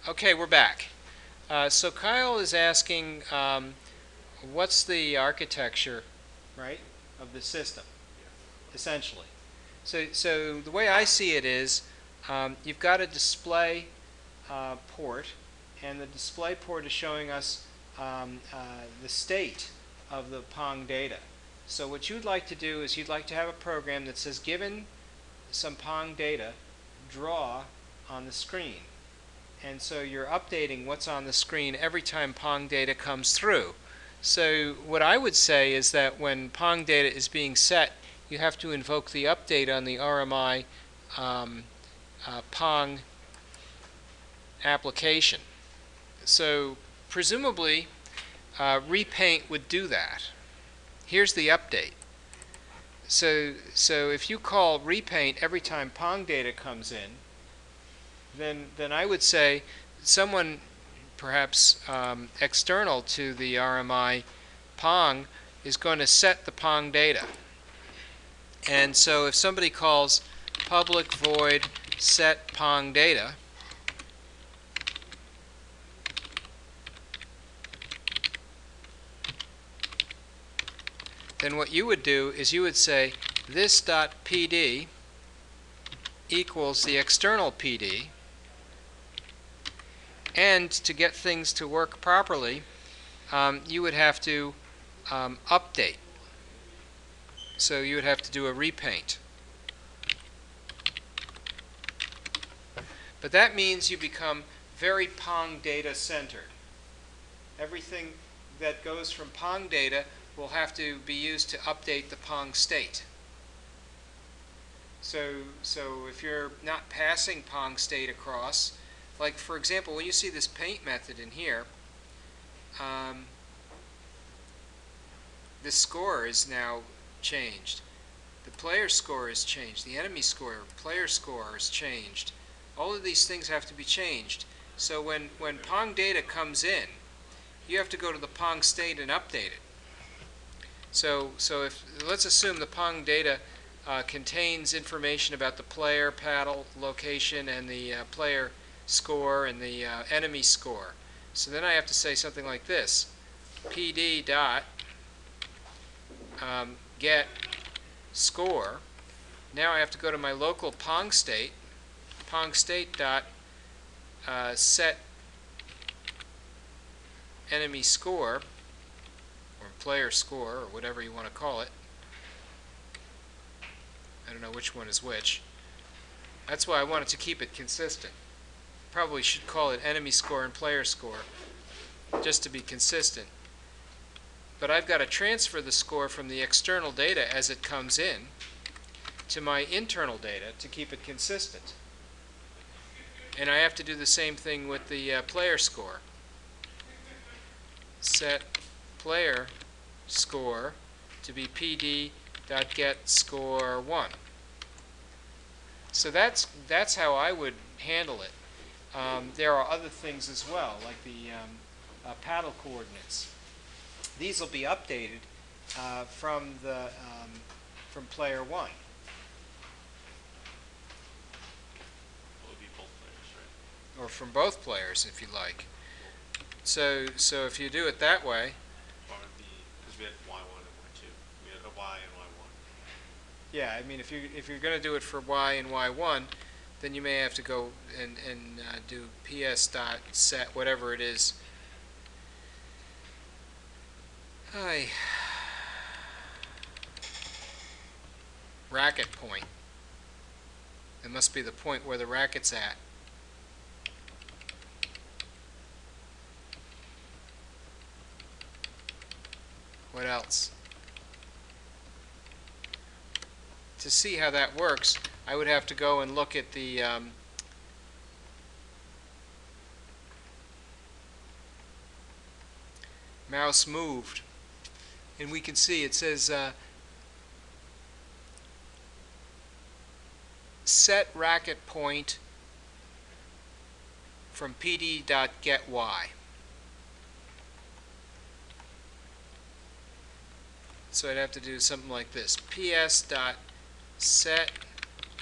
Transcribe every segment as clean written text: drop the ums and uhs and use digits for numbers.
Okay, we're back. So Kyle is asking, what's the architecture, right, of the system, essentially. So the way I see it is, you've got a display port, and the display port is showing us the state of the Pong data. So what you'd like to do is you'd like to have a program that says, given some Pong data, draw on the screen. And so you're updating what's on the screen every time Pong data comes through. So what I would say is that when Pong data is being set, you have to invoke the update on the RMI Pong application. So presumably Repaint would do that. Here's the update. So if you call Repaint every time Pong data comes in, then I would say someone perhaps external to the RMI Pong is going to set the Pong data. And so if somebody calls public void set Pong data, then what you would do is you would say this.pd equals the external PD, and to get things to work properly, you would have to update. So you would have to do a repaint. But that means you become very Pong data centered. Everything that goes from Pong data will have to be used to update the Pong state. So if you're not passing Pong state across, like for example, when you see this paint method in here, the score is now changed. The player score is changed. The enemy score, player score is changed. All of these things have to be changed. So when Pong data comes in, you have to go to the Pong state and update it. So if let's assume the Pong data contains information about the player paddle location and the player score and the enemy score. So then I have to say something like this: PD dot get score. Now I have to go to my local Pong state dot set enemy score, or player score, or whatever you want to call it. I don't know which one is which. That's why I wanted to keep it consistent. Probably should call it enemy score and player score, just to be consistent. But I've got to transfer the score from the external data as it comes in to my internal data to keep it consistent. And I have to do the same thing with the player score. Set player score to be pd.getScore1. So that's how I would handle it. There are other things as well, like the paddle coordinates. These will be updated from player 1. Will it be both players, right? Or from both players, if you like. So if you do it that way, because we had Y1 and Y2, we had a Y and Y1. yeah, I mean, if you're going to do it for Y and Y1, then you may have to go and do PS dot set whatever it is. Racket point. It must be the point where the racket's at. What else? To see how that works, I would have to go and look at the mouse moved, and we can see it says set racket point from pd.getY. So I'd have to do something like this: ps.set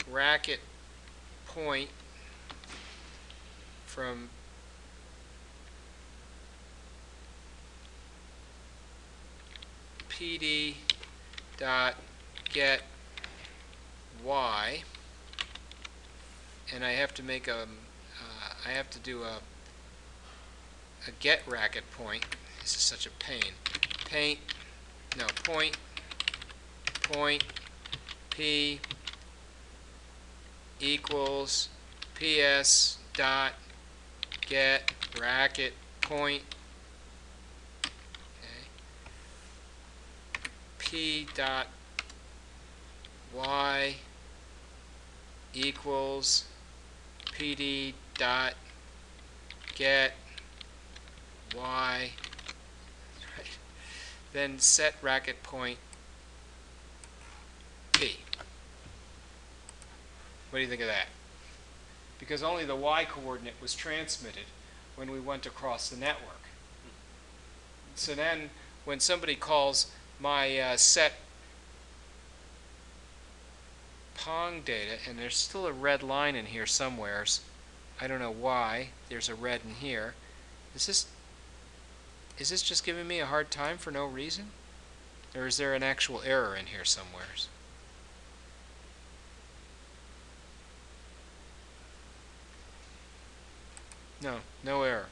racket point from PD dot get y, and I have to make I have to do a get racket point. This is such a pain. Point P equals PS dot get racket point. Okay. P dot y equals PD dot get y, right? Then set racket point P. What do you think of that? Because only the y coordinate was transmitted when we went across the network. So then when somebody calls my set Pong data, and there's still a red line in here somewheres, I don't know why there's a red in here. Is this just giving me a hard time for no reason? Or is there an actual error in here somewheres? No, no error.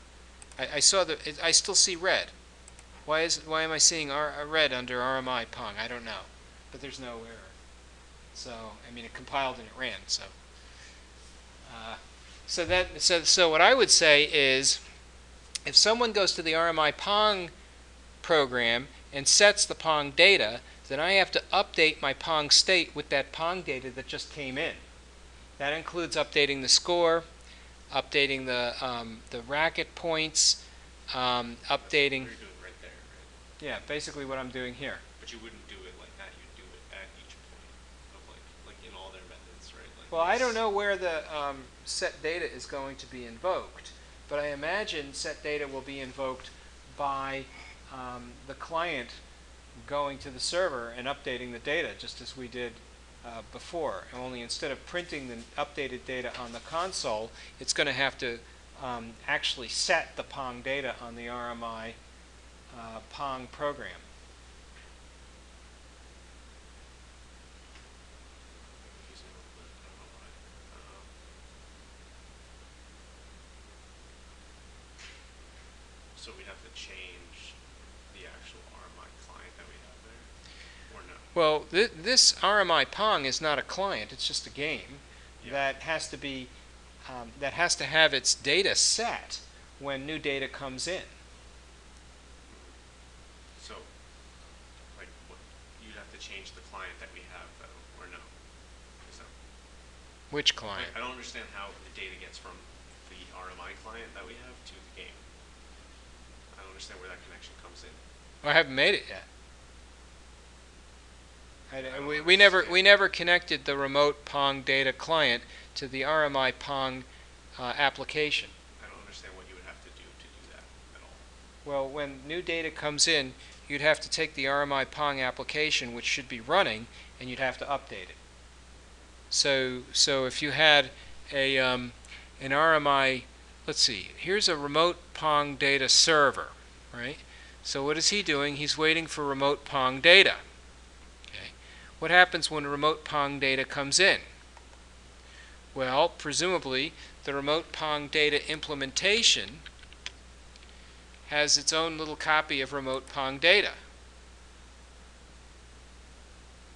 I saw I still see red. Why am I seeing red under RMI Pong? I don't know, but there's no error. So I mean, it compiled and it ran. So what I would say is, if someone goes to the RMI Pong program and sets the Pong data, then I have to update my Pong state with that Pong data that just came in. That includes updating the score, updating the racket points, updating. You're doing right there, right? Yeah, basically what I'm doing here. But you wouldn't do it like that. You'd do it at each point of like in all their methods, right? Like Well, I don't know where the set data is going to be invoked, but I imagine set data will be invoked by the client going to the server and updating the data, just as we did before. Only instead of printing the updated data on the console, it's going to have to actually set the Pong data on the RMI Pong program. So we'd have to change the actual RMI client that we have there, or no? Well, this RMI Pong is not a client; it's just a game Yeah. that has to be that has to have its data set when new data comes in. So, like, you'd have to change the client that we have, though, or no? Is that, Which client? I don't understand how the data gets from the RMI client that we have to the game. I don't understand where that connection comes in. Well, I haven't made it yet. don't We never connected the remote Pong data client to the RMI Pong application. I don't understand what you would have to do that at all. Well, when new data comes in, you'd have to take the RMI Pong application, which should be running, and you'd have to update it. So if you had an RMI, let's see, here's a remote Pong data server, right? So what is he doing? He's waiting for remote Pong data. Okay. What happens when remote Pong data comes in? Well, presumably the remote Pong data implementation has its own little copy of remote Pong data.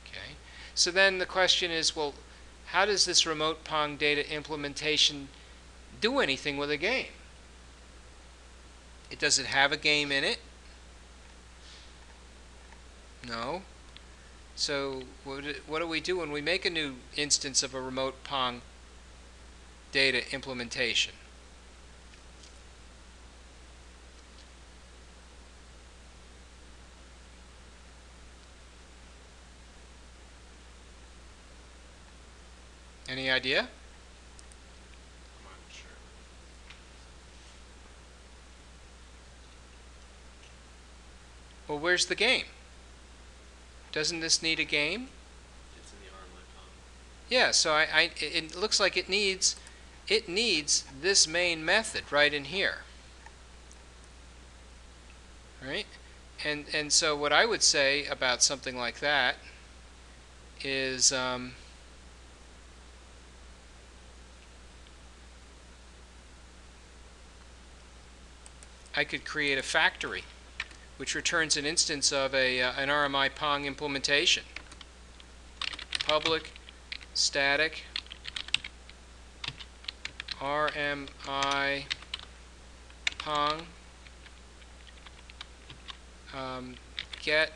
Okay. So then the question is, well, how does this remote Pong data implementation do anything with a game? Does it have a game in it? No. So what do we do when we make a new instance of a remote Pong data implementation? Any idea? I'm not sure. Well, where's the game? Doesn't this need a game? It's in the RMI Pong. Yeah, so it looks like it needs this main method right in here. Right? And so what I would say about something like that is I could create a factory which returns an instance of an RMI Pong implementation. Public static RMI Pong get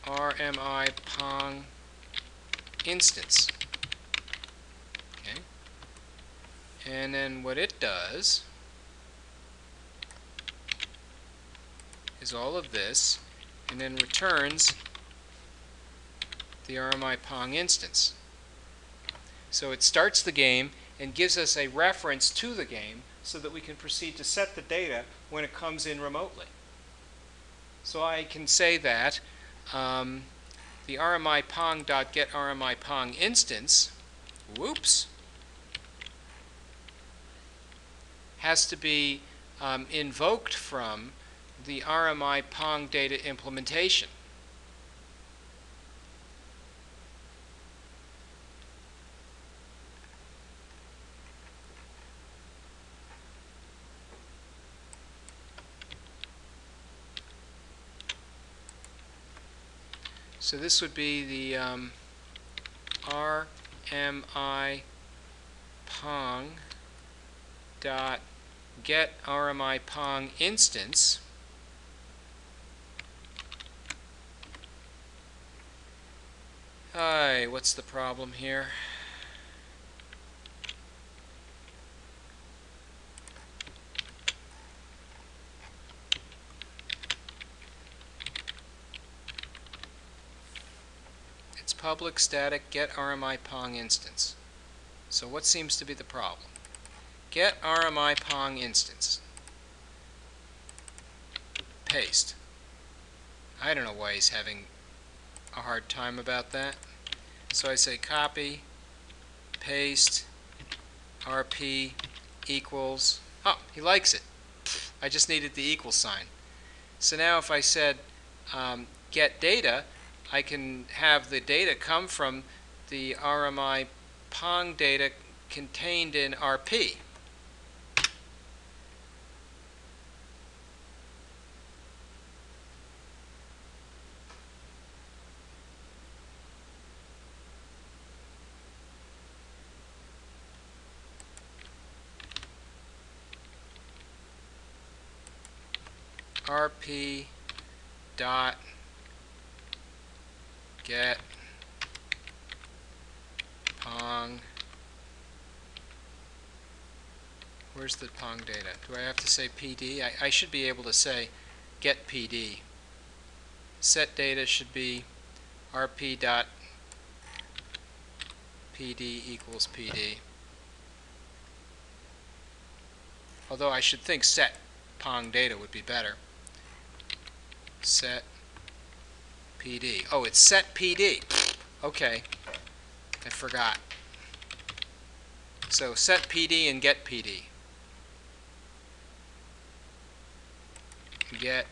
RMI Pong instance. Okay. And then what it does is all of this, and then returns the RMI Pong instance. So it starts the game and gives us a reference to the game so that we can proceed to set the data when it comes in remotely. So I can say that the RMI Pong.get RMI Pong instance, whoops, has to be invoked from the RMI Pong data implementation. So this would be the RMI Pong dot get RMI Pong instance Hi, what's the problem here? It's public static get RMI Pong instance. So what seems to be the problem? Get RMI Pong instance. Paste. I don't know why he's having a hard time about that. So I say copy, paste, RP equals. Oh, he likes it. I just needed the equal sign. So now if I said get data, I can have the data come from the RMI Pong data contained in RP. RP dot get Pong. Where's the Pong data? Do I have to say PD? I should be able to say get PD. Set data should be RP dot PD equals PD. Although I should think set Pong data would be better. Set PD. Oh, it's set PD. Okay, I forgot. So set PD and get PD. Get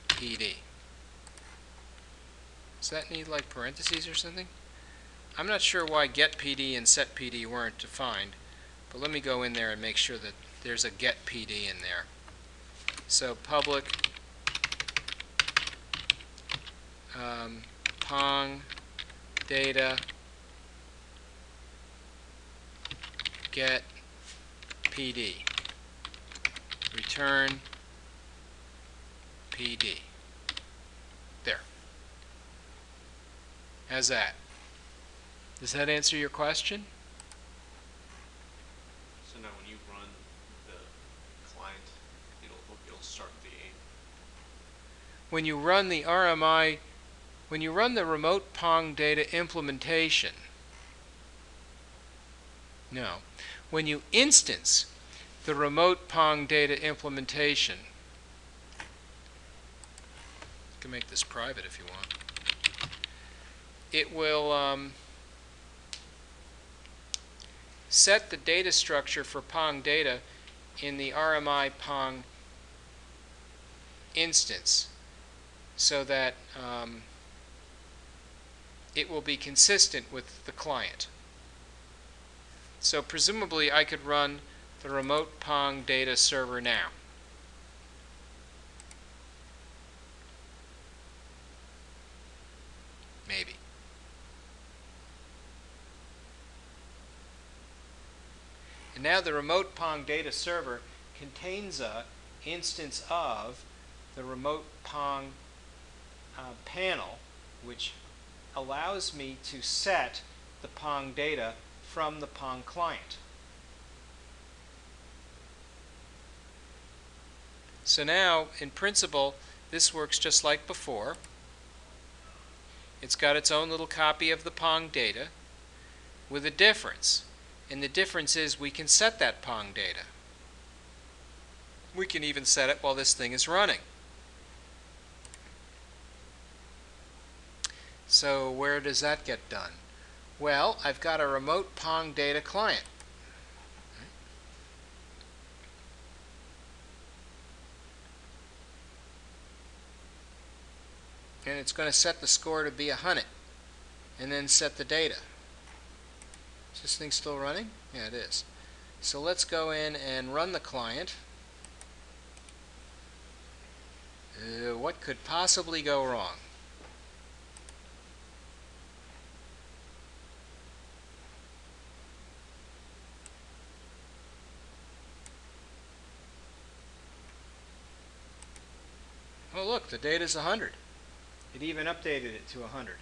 PD. Does that need like parentheses or something? I'm not sure why get PD and set PD weren't defined, but let me go in there and make sure that there's a get PD in there. So public Pong data get PD. Return PD. There. How's that? Does that answer your question? So now when you run the client, it'll start the game. When you run the RMI, when you run the remote Pong data implementation, no. When you instance the remote Pong data implementation, you can make this private if you want. It will set the data structure for Pong data in the RMI Pong instance so that it will be consistent with the client. So presumably I could run the remote Pong data server now. Maybe. And now the remote Pong data server contains a instance of the remote Pong panel, which allows me to set the Pong data from the Pong client. So now, in principle, this works just like before. It's got its own little copy of the Pong data with a difference. And the difference is we can set that Pong data. We can even set it while this thing is running. So where does that get done? Well, I've got a remote Pong data client. And it's going to set the score to be 100 and then set the data. Is this thing still running? Yeah, it is. So let's go in and run the client. What could possibly go wrong? Oh, look, the data's 100. It even updated it to 100.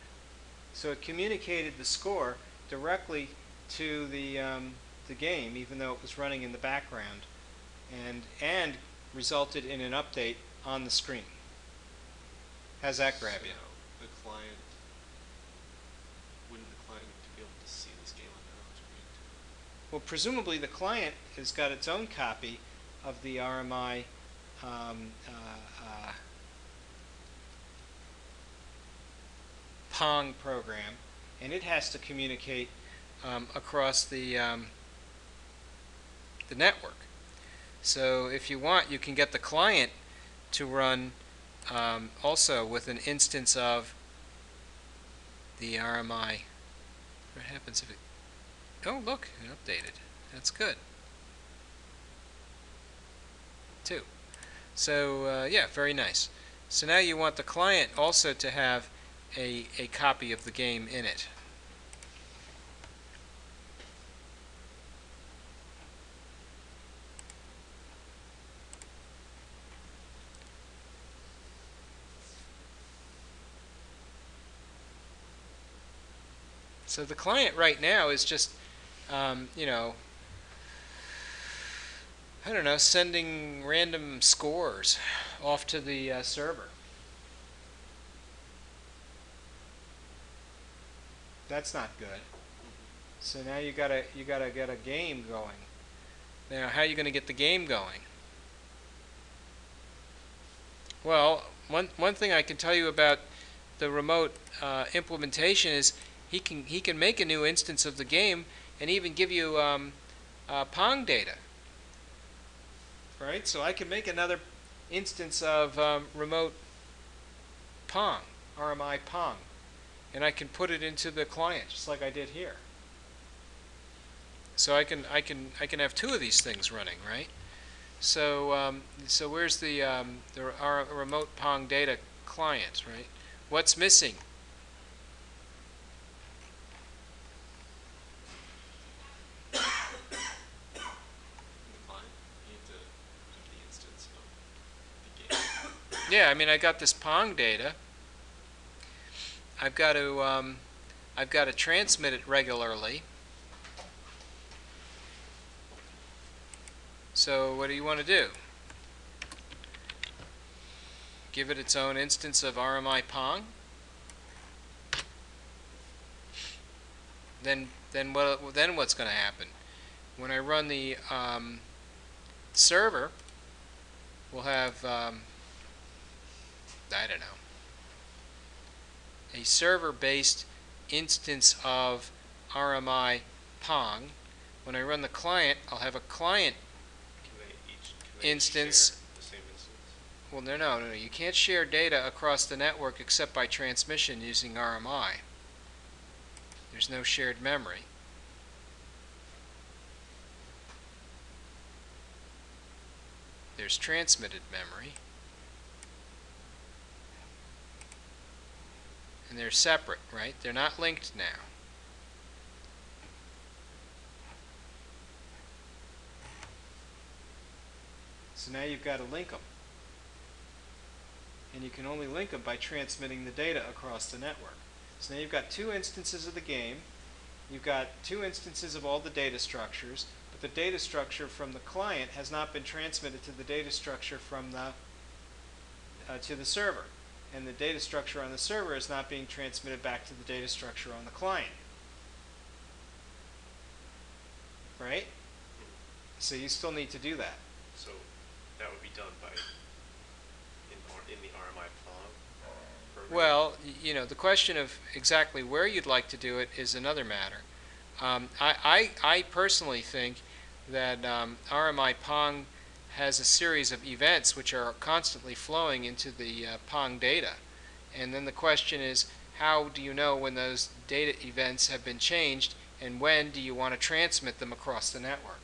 So it communicated the score directly to the game, even though it was running in the background, and resulted in an update on the screen. How's that grab you? So the client, wouldn't the client be able to see this game on their own screen too? Well, presumably the client has got its own copy of the RMI Pong program, and it has to communicate across the network. So if you want, you can get the client to run also with an instance of the RMI. What happens if it... Oh, look, it updated. That's good. 2. So yeah, very nice. So now you want the client also to have a copy of the game in it. So the client right now is just, you know, I don't know, sending random scores off to the server. That's not good. So now you gotta get a game going. Now, how are you going to get the game going? Well, one thing I can tell you about the remote implementation is he can make a new instance of the game and even give you Pong data. Right? So I can make another instance of remote Pong, RMI Pong, and I can put it into the client just like I did here. So I can have 2 of these things running, right? So so where's the our remote Pong data client, right? What's missing? In the client, you need to have the instance of the game. Yeah, I mean I got this Pong data. I've got to transmit it regularly. So what do you want to do? Give it its own instance of RMI Pong? Then what's going to happen? When I run the server, we'll have I don't know, a server-based instance of RMI Pong. When I run the client, I'll have a client instance. Share the same instance. Well, no. You can't share data across the network except by transmission using RMI. There's no shared memory. There's transmitted memory. And they're separate, right? They're not linked now. So now you've got to link them. And you can only link them by transmitting the data across the network. So now you've got two instances of the game. You've got two instances of all the data structures, but the data structure from the client has not been transmitted to the data structure from the to the server. And the data structure on the server is not being transmitted back to the data structure on the client. Right? So you still need to do that. So that would be done by in the RMI program? Well, the question of exactly where you'd like to do it is another matter. I personally think that RMI Pong has a series of events which are constantly flowing into the Pong data. And then the question is, how do you know when those data events have been changed, and when do you want to transmit them across the network?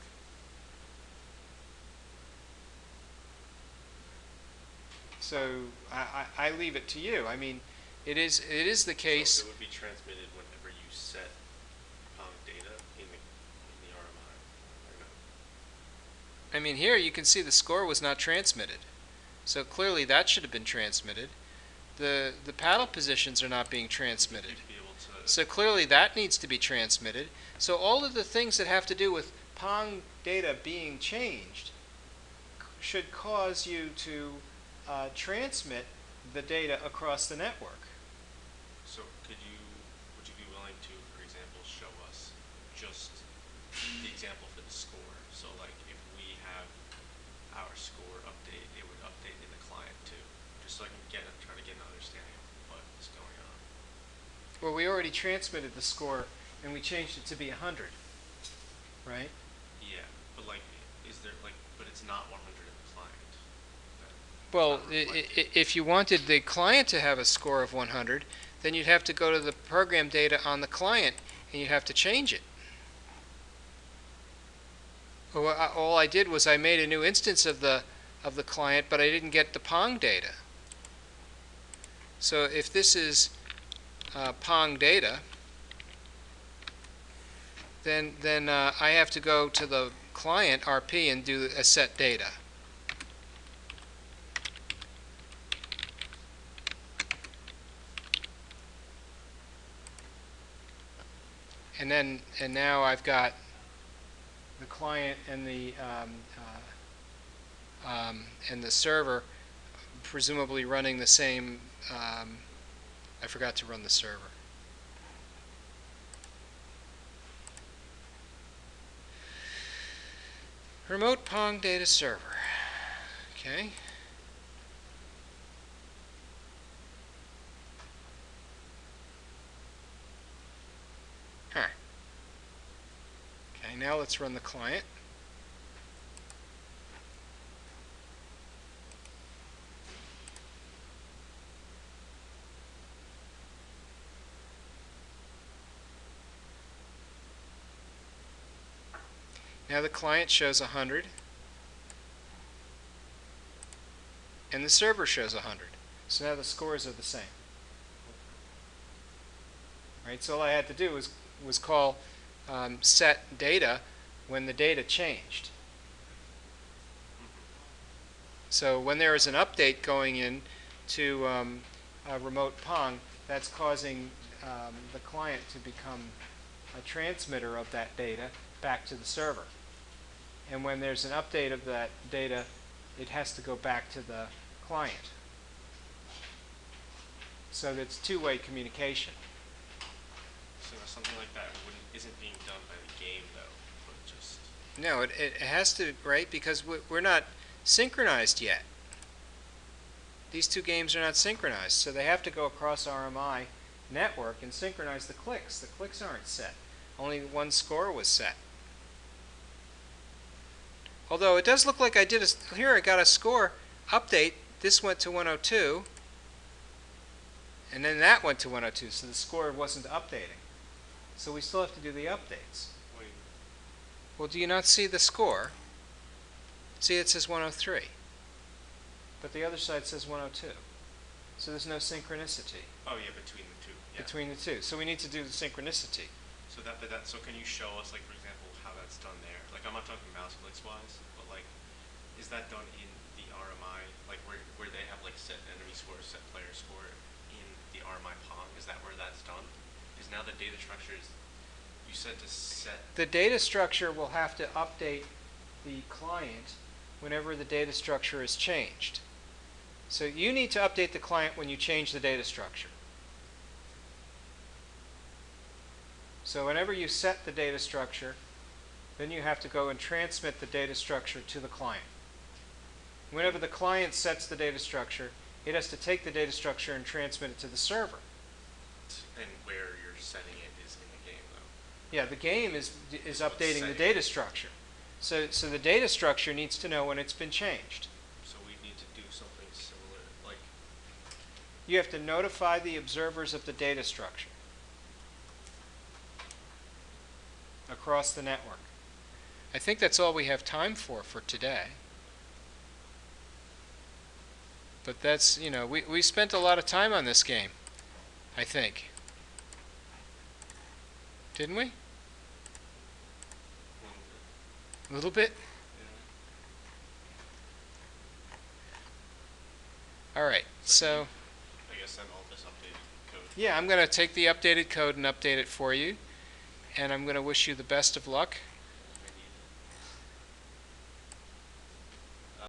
So I leave it to you. I mean, it is the case. So it would be transmitted whenever you set Pong data in the RMI, or no? I mean, here you can see the score was not transmitted. So clearly that should have been transmitted. The paddle positions are not being transmitted. You'd be able to. So clearly that needs to be transmitted. So all of the things that have to do with Pong data being changed should cause you to transmit the data across the network. So would you be willing to, for example, show us just the example for the score? So like if we have our score update, it would update in the client too, just so I can try to get an understanding of what is going on. Well, we already transmitted the score and we changed it to be 100, right? Yeah, but like, but it's not 100 in the client. Well, if you wanted the client to have a score of 100, then you'd have to go to the program data on the client and you'd have to change it. All I did was I made a new instance of the client, but I didn't get the Pong data. So if this is Pong data, then I have to go to the client RP and do a set data. And now I've got the client and the server presumably running the same. I forgot to run the server. Remote Pong data server. Okay. Okay, now let's run the client. Now the client shows 100 and the server shows 100. So now the scores are the same. Right, so all I had to do was call set data when the data changed. So when there is an update going in to remote Pong, that's causing the client to become a transmitter of that data back to the server. And when there's an update of that data, it has to go back to the client. So that's two-way communication. So something like that isn't being done by the game, though, but just. No, it has to, right? Because we're not synchronized yet. These two games are not synchronized, so they have to go across RMI network and synchronize the clicks. The clicks aren't set. Only one score was set. Although it does look like I did here I got a score update. This went to 102, and then that went to 102, so the score wasn't updating. So we still have to do the updates. Wait. Well, do you not see the score? See, it says 103, but the other side says 102. So there's no synchronicity Oh yeah, between the two. Yeah. between the two. So we need to do the synchronicity. So so can you show us, like, for example, how that's done there? Like, I'm not talking mouse clicks wise, but like, is that done in the RMI, like where they have like set enemy score, set player score in the RMI Pong? Is that where that's done? Because now the data structure is, you said to set. The data structure will have to update the client whenever the data structure is changed. So you need to update the client when you change the data structure. So whenever you set the data structure, then you have to go and transmit the data structure to the client. Whenever the client sets the data structure, it has to take the data structure and transmit it to the server. And where you're setting it is in the game, though. Yeah, the game is updating the setting data structure. So the data structure needs to know when it's been changed. So we need to do something similar, like. You have to notify the observers of the data structure across the network. I think that's all we have time for today. But that's, we spent a lot of time on this game, I think. Didn't we? A little bit? Yeah. All right, so I guess then all this updated code. yeah, I'm going to take the updated code and update it for you. And I'm going to wish you the best of luck.